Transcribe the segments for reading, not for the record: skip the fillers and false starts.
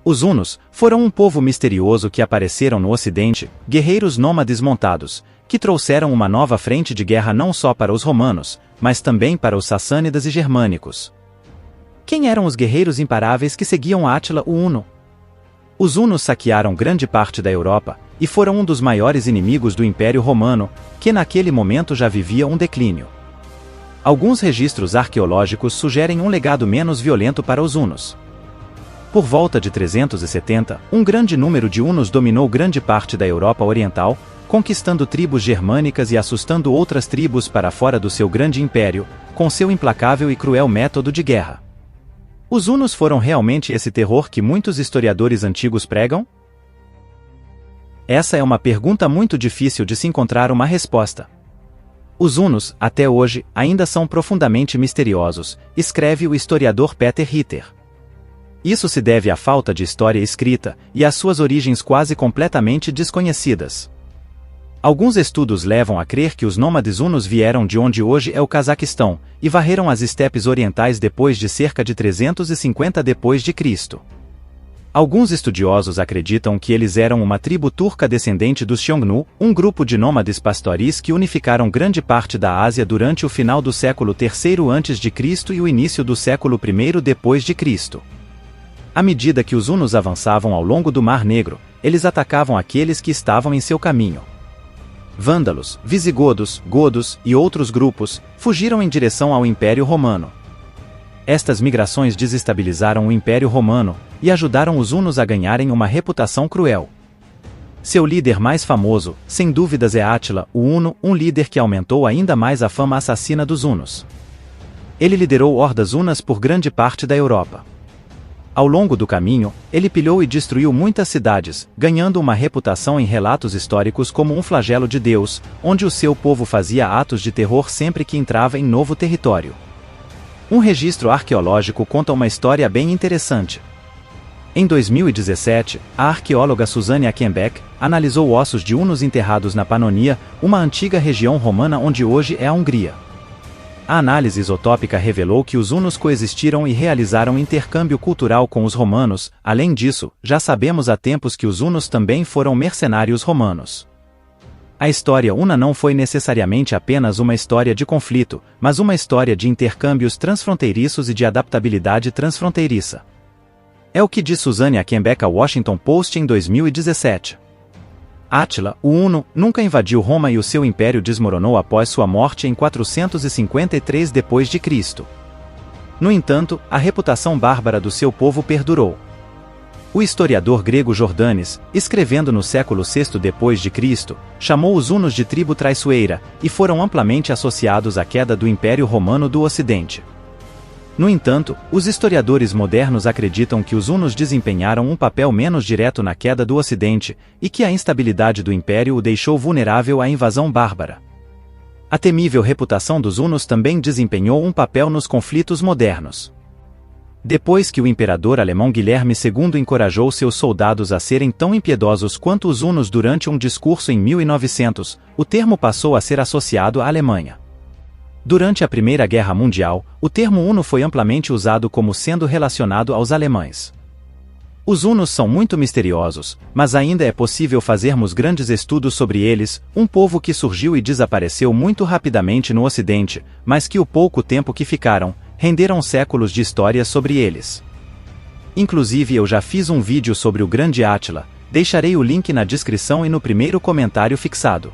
Os hunos foram um povo misterioso que apareceram no Ocidente, guerreiros nômades montados, que trouxeram uma nova frente de guerra não só para os romanos, mas também para os sassânidas e germânicos. Quem eram os guerreiros imparáveis que seguiam Átila o Huno? Os hunos saquearam grande parte da Europa, e foram um dos maiores inimigos do Império Romano, que naquele momento já vivia um declínio. Alguns registros arqueológicos sugerem um legado menos violento para os hunos. Por volta de 370, um grande número de hunos dominou grande parte da Europa Oriental, conquistando tribos germânicas e assustando outras tribos para fora do seu grande império, com seu implacável e cruel método de guerra. Os hunos foram realmente esse terror que muitos historiadores antigos pregam? Essa é uma pergunta muito difícil de se encontrar uma resposta. Os hunos, até hoje, ainda são profundamente misteriosos, escreve o historiador Peter Ritter. Isso se deve à falta de história escrita e às suas origens quase completamente desconhecidas. Alguns estudos levam a crer que os nômades hunos vieram de onde hoje é o Cazaquistão, e varreram as estepes orientais depois de cerca de 350 d.C. Alguns estudiosos acreditam que eles eram uma tribo turca descendente dos Xiongnu, um grupo de nômades pastoris que unificaram grande parte da Ásia durante o final do século III a.C. e o início do século I d.C. À medida que os hunos avançavam ao longo do Mar Negro, eles atacavam aqueles que estavam em seu caminho. Vândalos, visigodos, godos e outros grupos fugiram em direção ao Império Romano. Estas migrações desestabilizaram o Império Romano e ajudaram os hunos a ganharem uma reputação cruel. Seu líder mais famoso, sem dúvidas, é Átila o Huno, um líder que aumentou ainda mais a fama assassina dos hunos. Ele liderou hordas hunas por grande parte da Europa. Ao longo do caminho, ele pilhou e destruiu muitas cidades, ganhando uma reputação em relatos históricos como um flagelo de Deus, onde o seu povo fazia atos de terror sempre que entrava em novo território. Um registro arqueológico conta uma história bem interessante. Em 2017, a arqueóloga Suzanne Achenbeck analisou ossos de hunos enterrados na Pannonia, uma antiga região romana onde hoje é a Hungria. A análise isotópica revelou que os hunos coexistiram e realizaram intercâmbio cultural com os romanos. Além disso, já sabemos há tempos que os hunos também foram mercenários romanos. A história huna não foi necessariamente apenas uma história de conflito, mas uma história de intercâmbios transfronteiriços e de adaptabilidade transfronteiriça. É o que diz Suzanne Achenbeck ao Washington Post em 2017. Átila, o Huno, nunca invadiu Roma e o seu império desmoronou após sua morte em 453 d.C. No entanto, a reputação bárbara do seu povo perdurou. O historiador grego Jordanes, escrevendo no século VI d.C., chamou os hunos de tribo traiçoeira, e foram amplamente associados à queda do Império Romano do Ocidente. No entanto, os historiadores modernos acreditam que os hunos desempenharam um papel menos direto na queda do Ocidente, e que a instabilidade do Império o deixou vulnerável à invasão bárbara. A temível reputação dos hunos também desempenhou um papel nos conflitos modernos. Depois que o imperador alemão Guilherme II encorajou seus soldados a serem tão impiedosos quanto os hunos durante um discurso em 1900, o termo passou a ser associado à Alemanha. Durante a Primeira Guerra Mundial, o termo huno foi amplamente usado como sendo relacionado aos alemães. Os hunos são muito misteriosos, mas ainda é possível fazermos grandes estudos sobre eles, um povo que surgiu e desapareceu muito rapidamente no Ocidente, mas que o pouco tempo que ficaram, renderam séculos de histórias sobre eles. Inclusive eu já fiz um vídeo sobre o grande Átila, deixarei o link na descrição e no primeiro comentário fixado.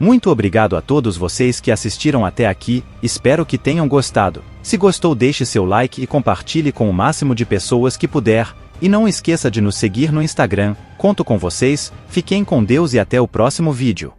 Muito obrigado a todos vocês que assistiram até aqui, espero que tenham gostado. Se gostou, deixe seu like e compartilhe com o máximo de pessoas que puder, e não esqueça de nos seguir no Instagram. Conto com vocês, fiquem com Deus e até o próximo vídeo.